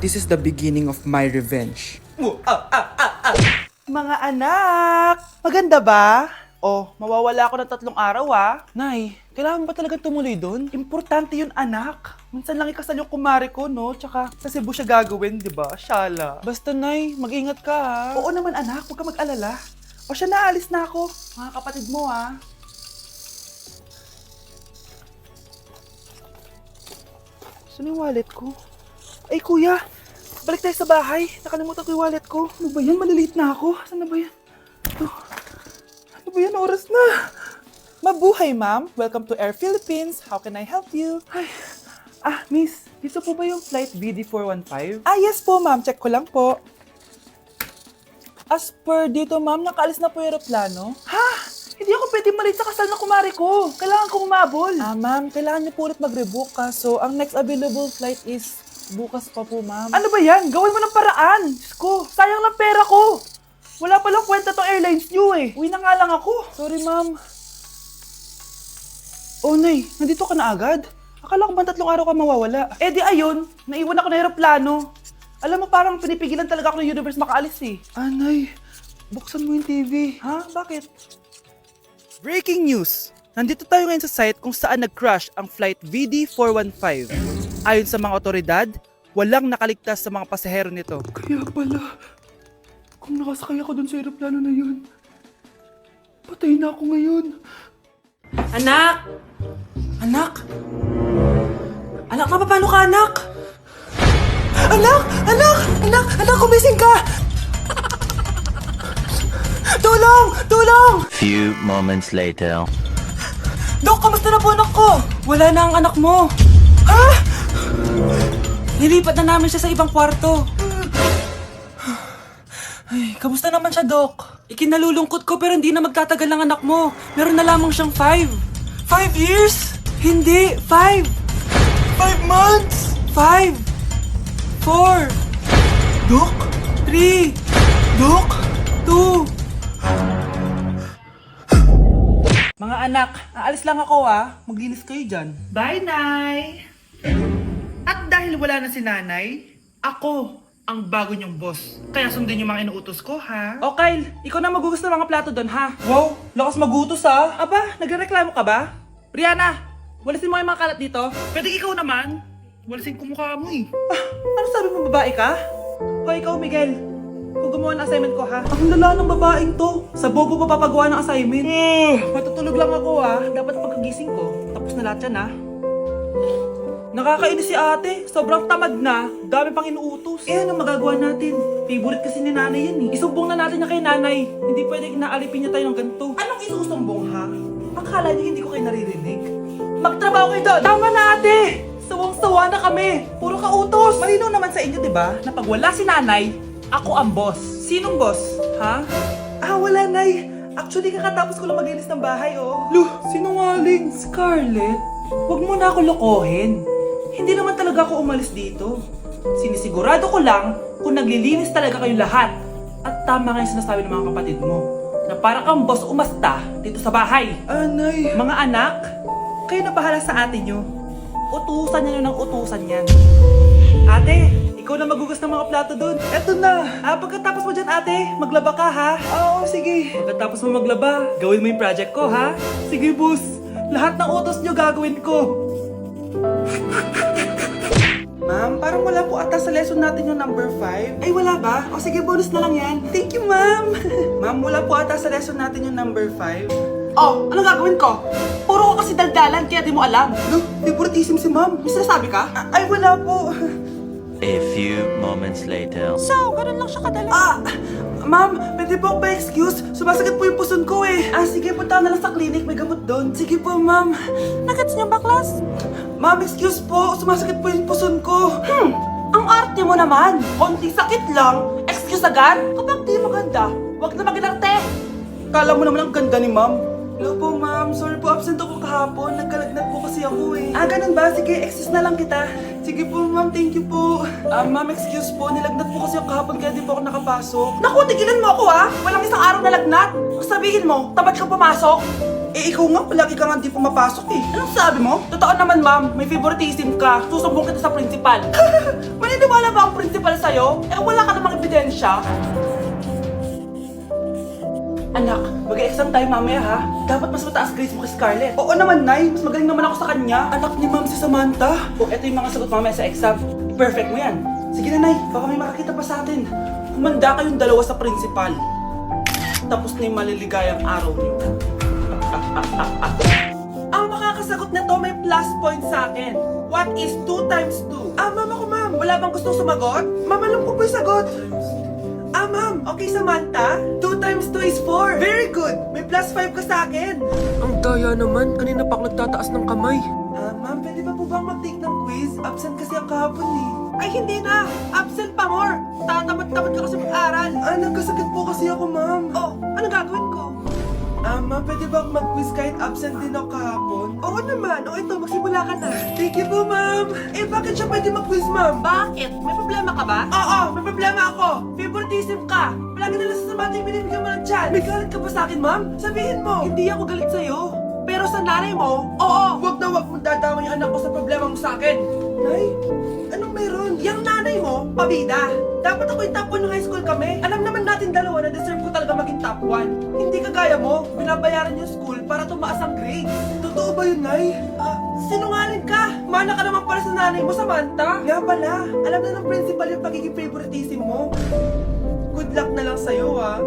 This is the beginning of my revenge. Mga anak! Maganda ba? Oh, mawawala ako ng 3 araw Nay, kailangan ba talaga tumuloy doon? Importante yun, anak. Minsan lang ikasal yung kumare ko, no? Tsaka sa Cebu siya gagawin, di ba? Shala. Basta, Nay, mag-ingat ka, ha? Oo naman, anak. Huwag ka mag-alala. O siya, naalis na ako. Mga kapatid mo, Saan yung wallet ko? Ay, kuya! Balik tayo sa bahay. Nakalimutan ko yung wallet ko. Ano ba yan? Maliliit na ako. Saan na ba yan? Ito. Ano ba yan? Oras na. Mabuhay, ma'am. Welcome to Air Philippines. How can I help you? Ay. Miss. Dito po ba yung flight VD415? Yes po, ma'am. Check ko lang po. As per dito, ma'am, nakaalis na po yung aeroplano. Hindi ako pwede malate sa kasal na kumari ko. Kailangan ko umabol. Ma'am, kailangan niyo po ulit mag-rebook So, ang next available flight is bukas pa po, ma'am. Ano ba yan? Gawin mo ng paraan. Diyos ko, sayang lang pera ko. Wala palang kwenta tong airlines niyo Uwi na nga lang ako. Sorry, ma'am. Oh, Nay, nandito ka na agad? Akala ko ba 3 araw ka mawawala? Di ayun, naiwan ako ng aeroplano. Alam mo, parang pinipigilan talaga ako ng universe makaalis Nay, buksan mo yung TV. Bakit? Breaking news! Nandito tayo ngayon sa site kung saan nag-crash ang flight VD415. Ayon sa mga otoridad, walang nakaligtas sa mga pasahero nito. Kaya pala, kung nakasakay ako dun sa aeroplano na yun, patay na ako ngayon. Anak! Anak! Anak, paano ka, anak? Anak, kumising ka! Tulong! Few moments later. Dok, kamusta na po anak ko? Wala na ang anak mo. Nilipat na namin siya sa ibang kwarto. Ay, kamusta naman siya, Dok? Ikinalulungkot ko pero hindi na magtatagal ang anak mo. Meron na lamang siyang 5. 5 years? Hindi, 5. 5 months? 5. 4. Dok? 3. Dok? 2. Mga anak, aalis lang ako Maglinis kayo dyan. Bye, Nay! At dahil wala na si Nanay, ako ang bago niyong boss. Kaya sundin yung mga inuutos ko, ha? O Kyle, ikaw na magugas ng mga plato doon, ha? Wow, lakas magutos, Aba, nagrereklamo ka ba? Brianna, walasin mo yung mga kalat dito. Pwede ikaw naman. Walasin ko mukha mo Ano sabi mo, babae ka? Hoy, ikaw, Miguel. Kung gumawa ng assignment ko, ha? Ang lala ng babaeng to. Sa bobo pa papagawa ng assignment. Matutulog lang ako, Dapat pagkagising ko. Tapos na lahat yan, Nakakainis si ate. Sobrang tamad na. Dami pang inuutos. Ano magagawa natin? Favorite kasi ni nanay yan, Isumbong na natin niya kay nanay. Hindi pwedeng inaalipin niya tayo ng ganito. Anong isusumbong, ha? Akala niyo hindi ko kayo naririnig? Magtrabaho kayo doon! Tama na, ate! Sawang-sawa na kami. Puro kautos. Malinaw naman sa inyo, di ba? Na pag wala si nanay, ako ang boss. Sinong boss? Ha? Wala, Nay. Actually, kakatapos ko lang maglinis ng bahay, Luh, sinungaling. Scarlett, huwag mo na ako lokohin. Hindi naman talaga ako umalis dito. Sinisigurado ko lang kung naglilinis talaga kayo lahat. At tama nga yung sinasabi ng mga kapatid mo. Na para kang boss umasta dito sa bahay. Nay. Mga anak, kayo na bahala sa ate nyo. Utusan niyo ng utusan yan. Ate, ikaw na magugas ng mga plato doon. Eto na. Pagkatapos mo dyan, ate, maglaba ka, ha? Oo, sige. Pagkatapos mo maglaba, gawin mo yung project ko, ha? Sige, boss. Lahat ng utos niyo gagawin ko. Ma'am, parang wala po ata sa lesson natin yung number 5. Ay, wala ba? O sige, bonus na lang yan. Thank you, ma'am. Ma'am, wala po ata sa lesson natin yung number 5. Oh, ano gagawin ko? Puro ko kasi daldalan, kaya di mo alam. Favoritism si ma'am. May sinasabi ka? Ay, wala po. A few moments later. So, ganun lang siya kadali. Ma'am, pwede po ba excuse? Sumasakit po yung puson ko sige, punta na lang sa clinic. May gamot doon. Sige po, ma'am. Nagets niyo ba, class? Ma'am, excuse po. Sumasakit po yung puson ko. Ang arte mo naman. Konting sakit lang. Excuse agad? Kapag di maganda, wag na mag-inarte. Kala mo naman ang ganda ni ma'am. Hello po, ma'am. Sorry po, absent ako kahapon. Nagkalagnat po kasi ako ganun ba? Sige, excuse na lang kita. Sige po, ma'am. Thank you po. Ma'am, excuse po. Nilagnat po kasi ako kahapon kaya di po ako nakapasok. Naku, tigilan mo ako Walang isang araw na lagnat. Kung sabihin mo, tamad kang pumasok. Eh, ikaw nga, palagi ka nga di pumapasok eh. Anong sabi mo? Totoo naman, ma'am. May favoritism ka. Susumbong kita sa principal. Maniniwala ba ang principal sa'yo? Eh, wala ka namang ebidensya. Anak, mag-exam tayo mamaya ha. Dapat mas mataas grades mo kay Scarlett. Oo naman, Nay. Mas magaling naman ako sa kanya. Anak ni Ma'am si Samantha. O, eto yung mga sagot mamaya sa exam. Perfect mo yan. Sige na, Nay. Baka may makakita pa sa atin. Humanda kayong dalawa sa principal. Tapos na yung maliligayang araw niyo. Ang makakasagot na to may plus point sa akin. What is 2 times 2? Ma'am ako, ma'am. Wala bang gustong sumagot? Ma'am, alam ko po yung sagot. Ma'am. Okay, Samantha. 2 times 2 is 4. Very good. May plus 5 ka sa akin. Ang daya naman, kanina pa ako nagtataas ng kamay. Ma'am, pwede ba po bang mag-take ng quiz? Absent kasi ang kahapon eh. Ay, hindi na. Absent pa more. Tatamad-tamad ka kasi mag-aral. Nagkasakit po kasi ako, ma'am. Oh, ano gagawin ko? Ma'am, pwede ba mag-quiz kahit absent din ako kahapon? Oo naman. O ito, magsimula ka na. Thank you po, ma'am. Eh, bakit siya pwede mag-quiz, ma'am? Bakit? May problema ka ba? Oo, may problema ako. Favoritism ka. Palagi na lang sa Samantha yung binibigyan mo ng tiyan. May galit ka ba sa akin, ma'am? Sabihin mo. Hindi ako galit sa'yo. Pero sa nanay mo, oo. Wag na wag mong dadama yung anak ko sa problema mo sa akin. Nay, anong meron? Yung nanay mo, pabida. Dapat ako yung top 1 ng high school kami. Alam naman natin dalawa na deserve ko talaga maging top 1. Hindi kagaya mo, binabayaran yung school para tumaas ang grade. Totoo ba yun, Nay? Sinungaling ka! Mana ka naman para sa nanay mo, Samantha. Nga pala, alam na ng principal yung pagiging favoritism mo. Good luck na lang sa'yo, ah.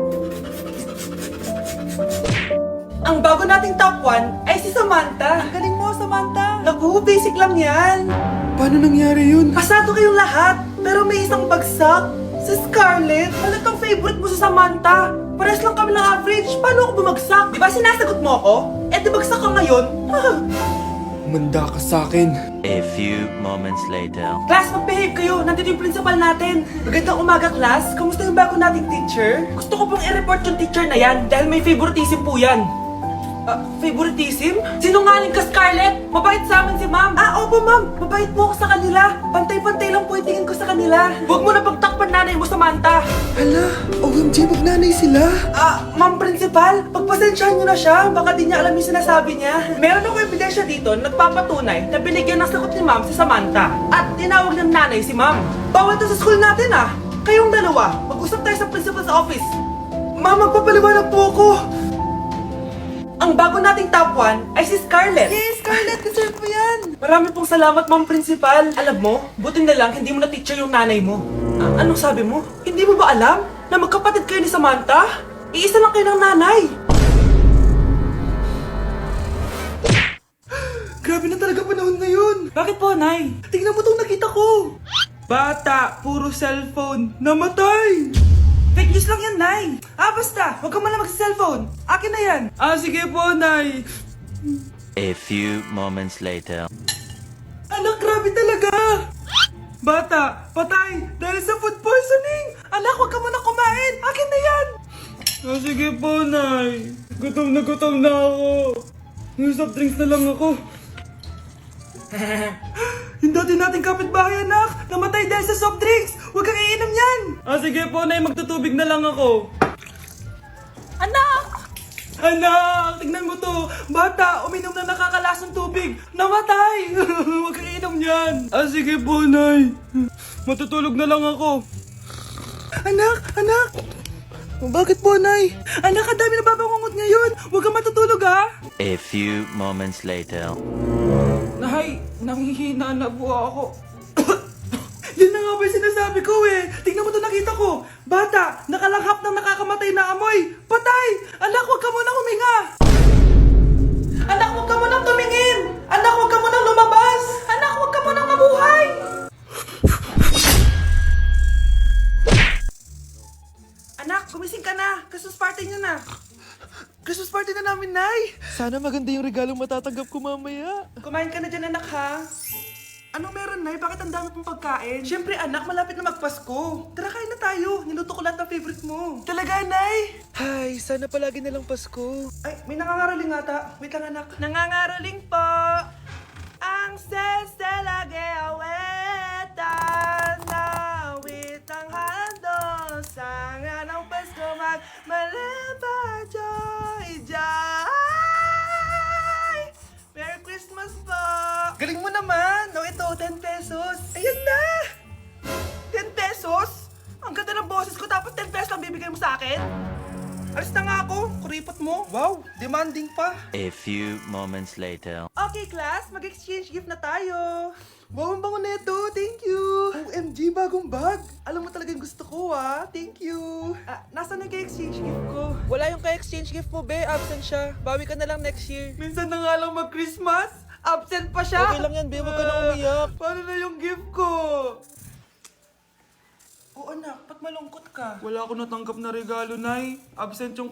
Ang bago nating top 1 ay si Samantha. Ang galing mo, Samantha. Naku, basic lang yan. Paano nangyari yun? Pasado kayong lahat, pero may isang bagsak. Si Scarlett, halatang favorite mo sa Samantha. Pares lang kami ng average. Paano ako bumagsak? Di ba sinasagot mo ako? Eh, di bagsak ka ngayon? Manda ka sa akin. A few moments later. Class, mag-behave kayo. Nandito yung principal natin. Magandang umaga, class. Kamusta yung bago nating teacher? Gusto ko pong i-report yung teacher na yan dahil may favoritism po yan. Favoritism? Sinungaling ka, Scarlett! Mabait sa amin si ma'am! Opo ma'am! Mabait po ako sa kanila! Pantay-pantay lang po yung tingin ko sa kanila! Huwag mo na pagtakpan nanay mo, Samantha! Hala, OMG, magnanay sila. Ma'am principal, pagpasensyahan niyo na siya. Baka di niya alam yung sinasabi niya. Meron ako ebidensya dito na nagpapatunay na binigyan ng sagot ni ma'am si Samantha. At tinawag ng nanay si ma'am. Bawal to sa school natin ah! Kayong dalawa, mag-usap tayo sa principal sa office. Ma'am, magpapaliwanag po ako! Ang bago nating top 1 ay si Scarlett. Yes, Scarlett! Deserve mo yan! Marami pong salamat, Ma'am Principal. Alam mo, buti na lang hindi mo na teacher yung nanay mo. Anong sabi mo? Hindi mo ba alam na magkapatid kayo ni Samantha? Iisa lang kayo ng nanay. Grabe na talaga panahon ngayon. Bakit po, Nay? Tingnan mo itong nakita ko. Bata, puro cellphone, namatay! Fake news lang yan, Nay! Basta! Huwag ka man lang mag-cellphone! Akin na yan! Sige po, Nay! A few moments later. Anak, grabe talaga! Bata, patay! Dahil sa food poisoning! Anak, huwag ka muna kumain! Akin na yan! Sige po, Nay! Gutom na ako! May soft drinks na lang ako! Yung dati nating kapitbahay, anak! Namatay dahil sa soft drinks! Huwag kang iinom yan! Sige po, Nay. Magtutubig na lang ako. Anak! Anak! Tignan mo to! Bata! Uminom na nakakalasang tubig! Namatay! Huwag kang iinom yan! Sige po, Nay. Matutulog na lang ako. Anak! Anak! Bakit po, Nay? Anak, ang dami na babangungot ngayon! Huwag kang matutulog, ha? A few moments later. Nay, nanghihina na po ako. Yun na nga ba yung sinasabi ko eh. Tingnan mo to nakita ko. Bata, nakalanghap ng nakakamatay na amoy. Patay! Anak, huwag ka munang huminga. Anak, huwag ka munang tumingin. Anak, huwag ka munang lumabas. Anak, huwag ka munang mabuhay. Anak, gumising ka na. Christmas party niyo na. Christmas party na namin, Nay. Sana maganda yung regalong matatanggap ko mamaya. Kumain ka na dyan, anak, ha? Anong meron, Nay? Bakit ang dami pong pagkain? Siyempre, anak, malapit na magpasko. Tara, kain na tayo. Niluto ko lahat ng favorite mo. Talaga, Nay? Hay, sana palagi na lang Pasko. Ay, may nangangaraling ata. Wait lang, anak. Nangangaraling po. Ang seselage awetan na witang hando sa nga ng Pasko magmalaba joy joy. akin? Alis na nga ako, kuripot mo. Wow, demanding pa. A few moments later. Okay, class, mag-exchange gift na tayo. Wow, ang bango neto. Thank you. OMG, bagong bag. Alam mo talagang gusto ko, ah. Thank you. Nasaan yung exchange gift ko? Wala yung ka-exchange gift mo, be. Absent siya. Bawi ka na lang next year. Minsan na nga lang mag-Christmas. Absent pa siya. Okay lang yan, be. Huwag ka na umiyak. Paano na yung gift ko? Oh, anak, ba't malungkot ka? Wala ako natanggap na regalo, Nay. Absent yung